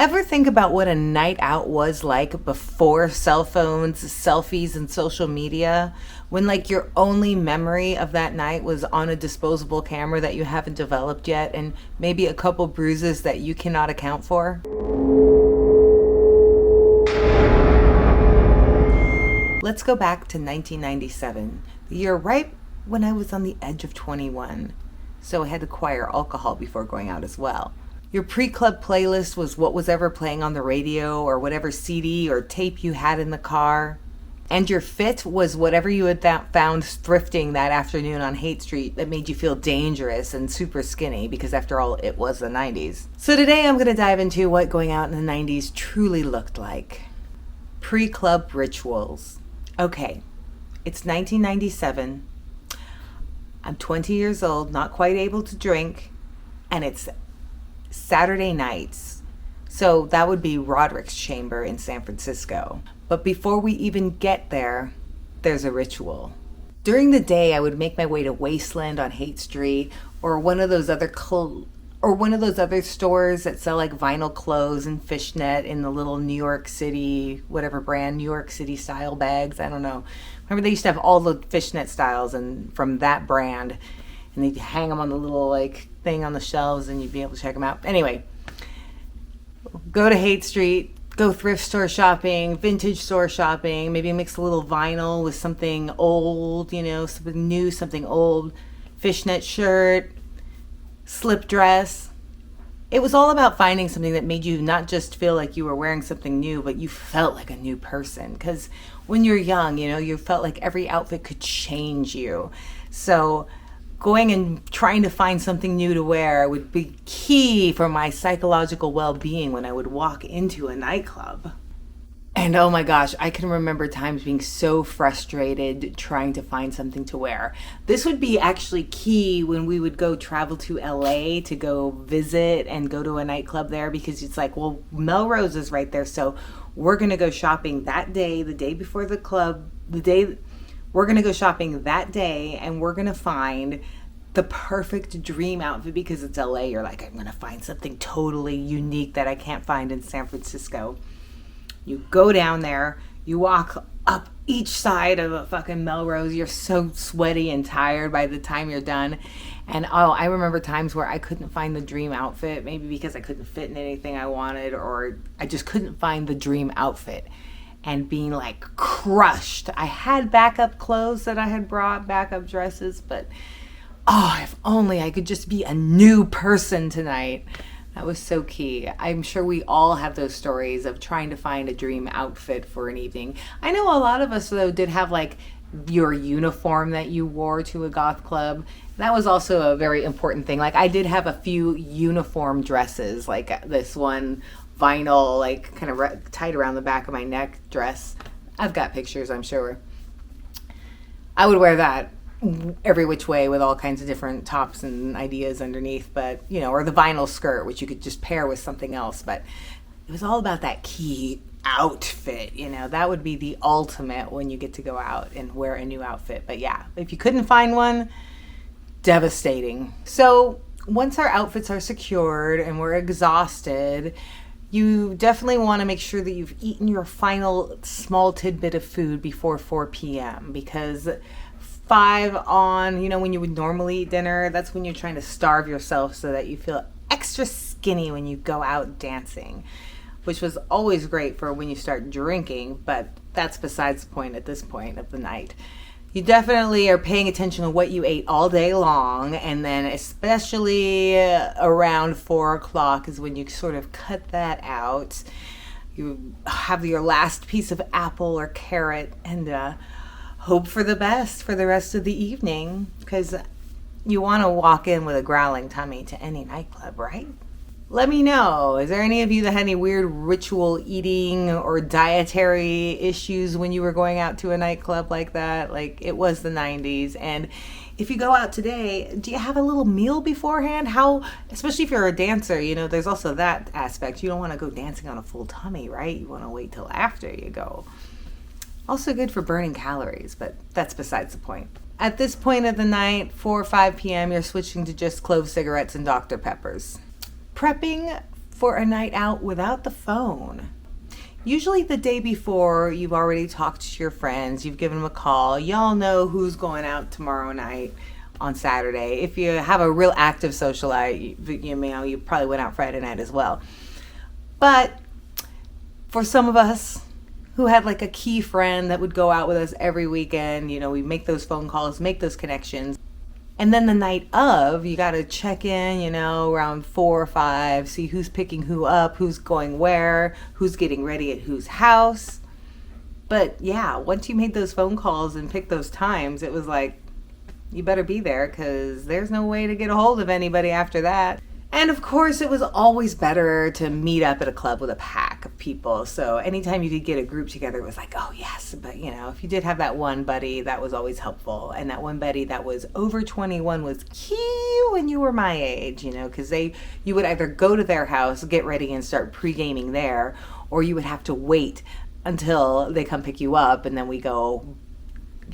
Ever think about what a night out was like before cell phones, selfies, and social media? When like your only memory of that night was on a disposable camera that you haven't developed yet, and maybe a couple bruises that you cannot account for? Let's go back to 1997, the year right when I was on the edge of 21. So I had to acquire alcohol before going out as well. Your pre-club playlist was what was ever playing on the radio or whatever CD or tape you had in the car. And your fit was whatever you had found thrifting that afternoon on Haight Street that made you feel dangerous and super skinny, because after all, it was the 90s. So today I'm going to dive into what going out in the 90s truly looked like. Pre-club rituals. Okay, it's 1997. I'm 20 years old, not quite able to drink, and it's Saturday nights. So that would be Roderick's Chamber in San Francisco. But before we even get there, there's a ritual. During the day, I would make my way to Wasteland on Haight Street, or one of those other stores that sell like vinyl clothes and fishnet in the little New York City, whatever brand, New York City style bags. I don't know. Remember they used to have all the fishnet styles and from that brand, and they'd hang them on the little like thing on the shelves and you'd be able to check them out. Anyway, go to Haight Street, go thrift store shopping, vintage store shopping, maybe mix a little vinyl with something old, you know, something new, something old, fishnet shirt, slip dress. It was all about finding something that made you not just feel like you were wearing something new, but you felt like a new person. Because when you're young, you know, you felt like every outfit could change you. So going and trying to find something new to wear would be key for my psychological well-being when I would walk into a nightclub. And oh my gosh, I can remember times being so frustrated trying to find something to wear. This would be actually key when we would go travel to LA to go visit and go to a nightclub there, because it's like, well, Melrose is right there, so we're gonna go shopping that day, the day before the club, we're gonna go shopping that day, and we're gonna find the perfect dream outfit because it's LA. You're like, I'm gonna find something totally unique that I can't find in San Francisco. You go down there, you walk up each side of a fucking Melrose. You're so sweaty and tired by the time you're done. And oh, I remember times where I couldn't find the dream outfit, maybe because I couldn't fit in anything I wanted, or I just couldn't find the dream outfit, and being like crushed. I had backup clothes that I had brought, backup dresses, but oh, if only I could just be a new person tonight. That was so key. I'm sure we all have those stories of trying to find a dream outfit for an evening. I know a lot of us, though, did have like your uniform that you wore to a goth club. That was also a very important thing. Like I did have a few uniform dresses, like this one vinyl, like kind of tied around the back of my neck dress. I've got pictures, I'm sure. I would wear that every which way with all kinds of different tops and ideas underneath, but you know, or the vinyl skirt, which you could just pair with something else. But it was all about that key outfit, you know. That would be the ultimate when you get to go out and wear a new outfit. But yeah, if you couldn't find one, devastating. So once our outfits are secured and we're exhausted, you definitely want to make sure that you've eaten your final small tidbit of food before 4 p.m. because 5 on, you know, when you would normally eat dinner, that's when you're trying to starve yourself so that you feel extra skinny when you go out dancing, which was always great for when you start drinking, but that's besides the point at this point of the night. You definitely are paying attention to what you ate all day long, and then especially around 4 o'clock is when you sort of cut that out. You have your last piece of apple or carrot and hope for the best for the rest of the evening, because you want to walk in with a growling tummy to any nightclub, right? Let me know. Is there any of you that had any weird ritual eating or dietary issues when you were going out to a nightclub like that? Like, it was the 90s. And if you go out today, do you have a little meal beforehand? How, especially if you're a dancer, you know, there's also that aspect. You don't want to go dancing on a full tummy, right? You want to wait till after you go. Also good for burning calories, but that's besides the point. At this point of the night, 4 or 5 p.m., you're switching to just CLOVE cigarettes and Dr. Peppers. Prepping for a night out without the phone? Usually the day before, you've already talked to your friends, you've given them a call, y'all know who's going out tomorrow night on Saturday. If you have a real active socialite, you probably went out Friday night as well. But for some of us who had like a key friend that would go out with us every weekend, we make those phone calls, make those connections. And then the night of, you got to check in, around 4 or 5, see who's picking who up, who's going where, who's getting ready at whose house. But yeah, once you made those phone calls and picked those times, it was like, you better be there because there's no way to get a hold of anybody after that. And of course, it was always better to meet up at a club with a pack of people. So anytime you could get a group together, it was like, oh yes. But if you did have that one buddy, that was always helpful. And that one buddy that was over 21 was key when you were my age, because you would either go to their house, get ready and start pre-gaming there, or you would have to wait until they come pick you up and then we go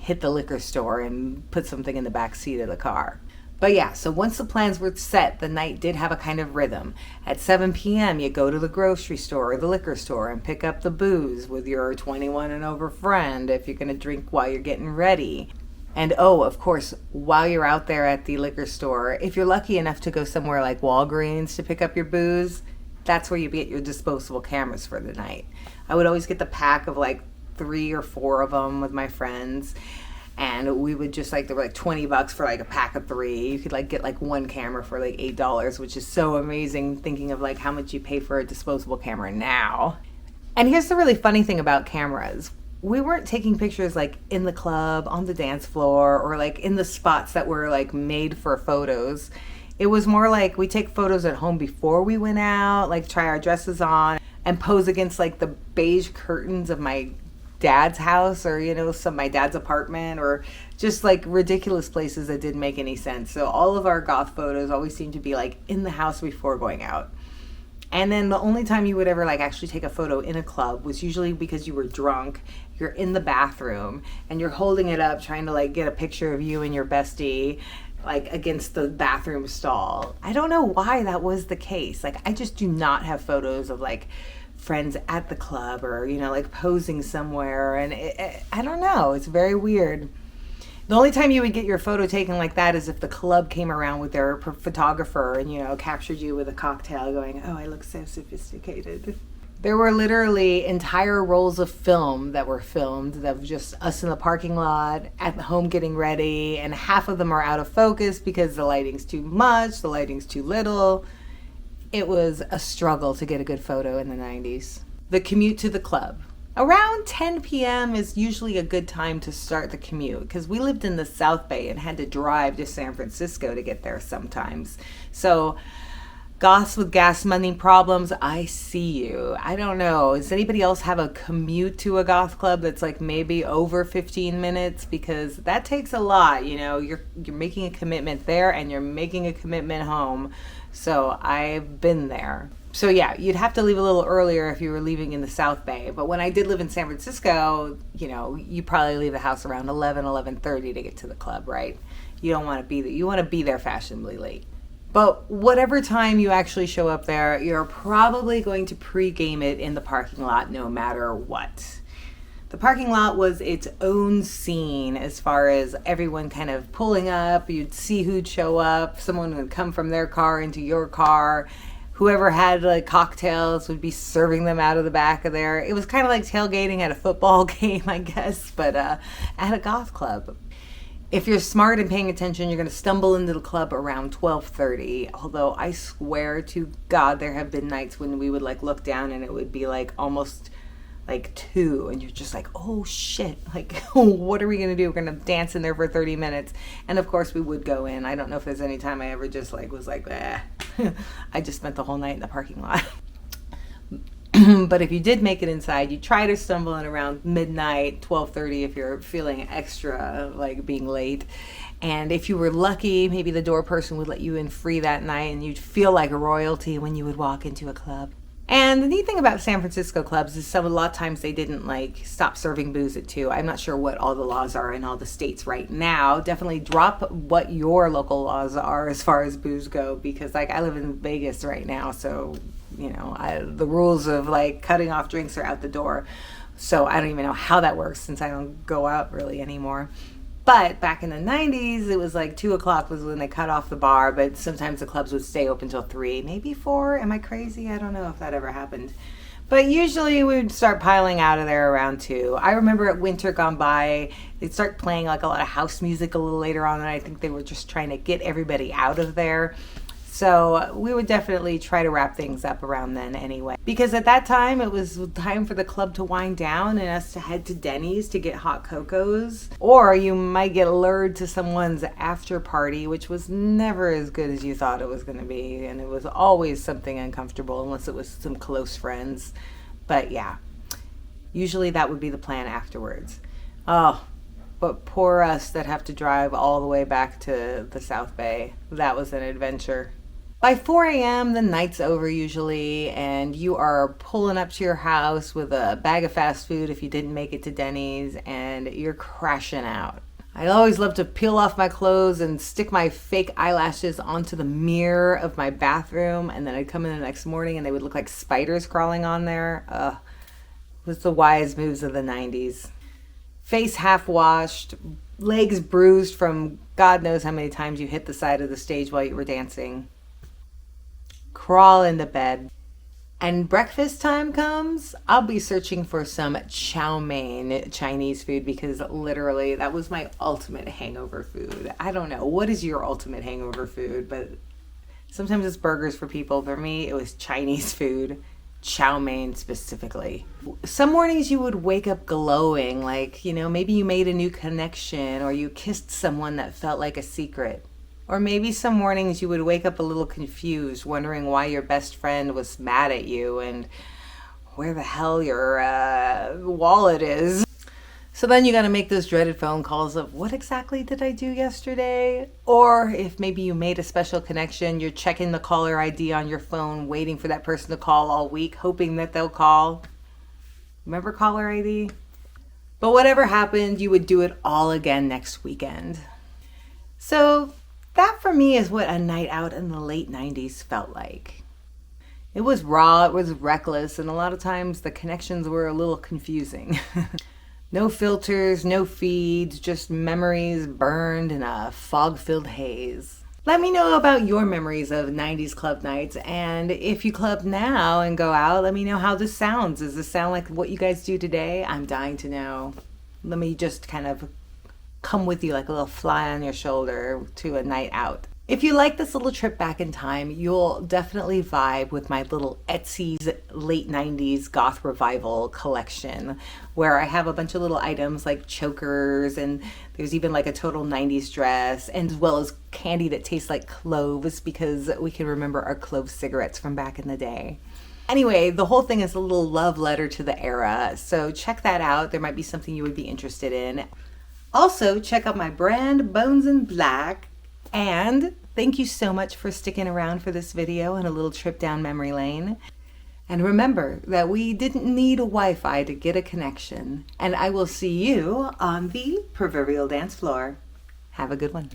hit the liquor store and put something in the back seat of the car. But yeah, so once the plans were set, the night did have a kind of rhythm. At 7 p.m., you go to the grocery store or the liquor store and pick up the booze with your 21 and over friend if you're going to drink while you're getting ready. And of course, while you're out there at the liquor store, if you're lucky enough to go somewhere like Walgreens to pick up your booze, that's where you get your disposable cameras for the night. I would always get the pack of like 3 or 4 of them with my friends. And we would just they were like $20 for like a pack of 3. You could get like one camera for like $8, which is so amazing thinking of like how much you pay for a disposable camera now. And here's the really funny thing about cameras. We weren't taking pictures like in the club, on the dance floor, or like in the spots that were like made for photos. It was more like we take photos at home before we went out, like try our dresses on and pose against like the beige curtains of my dad's house or my dad's apartment, or just like ridiculous places that didn't make any sense. So all of our goth photos always seemed to be like in the house before going out. And then the only time you would ever like actually take a photo in a club was usually because you were drunk, you're in the bathroom and you're holding it up trying to like get a picture of you and your bestie like against the bathroom stall. I don't know why that was the case. Like I just do not have photos of like friends at the club or like posing somewhere, and I don't know, it's very weird. The only time you would get your photo taken like that is if the club came around with their photographer and captured you with a cocktail going, oh, I look so sophisticated. There were literally entire rolls of film that were filmed of just us in the parking lot at home getting ready, and half of them are out of focus because the lighting's too much, the lighting's too little. It was a struggle to get a good photo in the 90s. The commute to the club. Around 10 p.m. is usually a good time to start the commute because we lived in the South Bay and had to drive to San Francisco to get there sometimes. So goths with gas money problems, I see you. I don't know. Does anybody else have a commute to a goth club that's like maybe over 15 minutes? Because that takes a lot. You're making a commitment there and you're making a commitment home. So I've been there. So yeah, you'd have to leave a little earlier if you were leaving in the South Bay. But when I did live in San Francisco, you probably leave the house around 11:30 to get to the club, right? You don't want to be there. You want to be there fashionably late. But whatever time you actually show up there, you're probably going to pre-game it in the parking lot no matter what. The parking lot was its own scene as far as everyone kind of pulling up. You'd see who'd show up. Someone would come from their car into your car. Whoever had like cocktails would be serving them out of the back of there. It was kind of like tailgating at a football game, I guess, but at a goth club. If you're smart and paying attention, you're going to stumble into the club around 12:30. Although I swear to God, there have been nights when we would like look down and it would be like almost like 2, and you're just like, oh shit, like what are we gonna do? We're gonna dance in there for 30 minutes. And of course we would go in. I don't know if there's any time I ever just like was like, I just spent the whole night in the parking lot. But if you did make it inside, you try to stumble in around midnight, 12:30 if you're feeling extra like being late. And if you were lucky, maybe the door person would let you in free that night and you'd feel like royalty when you would walk into a club. And the neat thing about San Francisco clubs is a lot of times they didn't like stop serving booze at 2. I'm not sure what all the laws are in all the states right now. Definitely drop what your local laws are as far as booze go, because like I live in Vegas right now, so you know, the rules of like cutting off drinks are out the door. So I don't even know how that works since I don't go out really anymore. But back in the 90s, it was like 2 o'clock was when they cut off the bar, but sometimes the clubs would stay open till 3, maybe 4. Am I crazy? I don't know if that ever happened. But usually we would start piling out of there around 2. I remember at Winter Gone By, they'd start playing like a lot of house music a little later on, and I think they were just trying to get everybody out of there. So we would definitely try to wrap things up around then anyway. Because at that time, it was time for the club to wind down and us to head to Denny's to get hot cocos. Or you might get lured to someone's after party, which was never as good as you thought it was going to be. And it was always something uncomfortable unless it was some close friends. But yeah, usually that would be the plan afterwards. Oh, but poor us that have to drive all the way back to the South Bay. That was an adventure. By 4 a.m., the night's over usually, and you are pulling up to your house with a bag of fast food if you didn't make it to Denny's, and you're crashing out. I always love to peel off my clothes and stick my fake eyelashes onto the mirror of my bathroom, and then I'd come in the next morning and they would look like spiders crawling on there. It was the wise moves of the 90s. Face half washed, legs bruised from God knows how many times you hit the side of the stage while you were dancing. Crawl into bed. And breakfast time comes, I'll be searching for some chow mein Chinese food because literally that was my ultimate hangover food. I don't know, what is your ultimate hangover food? But sometimes it's burgers for people. For me, it was Chinese food, chow mein specifically. Some mornings you would wake up glowing, like, you know, maybe you made a new connection or you kissed someone that felt like a secret. Or maybe some mornings you would wake up a little confused, wondering why your best friend was mad at you and where the hell your wallet is. So then you got to make those dreaded phone calls of what exactly did I do yesterday? Or if maybe you made a special connection, you're checking the caller ID on your phone, waiting for that person to call all week, hoping that they'll call. Remember caller ID? But whatever happened, you would do it all again next weekend. So that for me is what a night out in the late 90s felt like. It was raw, it was reckless, and a lot of times the connections were a little confusing. No filters, no feeds, just memories burned in a fog-filled haze. Let me know about your memories of 90s club nights, and if you club now and go out, let me know how this sounds. Does this sound like what you guys do today? I'm dying to know. Let me just kind of come with you like a little fly on your shoulder to a night out. If you like this little trip back in time, you'll definitely vibe with my little Etsy's late 90s goth revival collection, where I have a bunch of little items like chokers, and there's even like a total 90s dress, and as well as candy that tastes like cloves because we can remember our clove cigarettes from back in the day. Anyway, the whole thing is a little love letter to the era, so check that out. There might be something you would be interested in. Also, check out my brand, Bones in Black. And thank you so much for sticking around for this video and a little trip down memory lane. And remember that we didn't need a Wi-Fi to get a connection. And I will see you on the proverbial dance floor. Have a good one.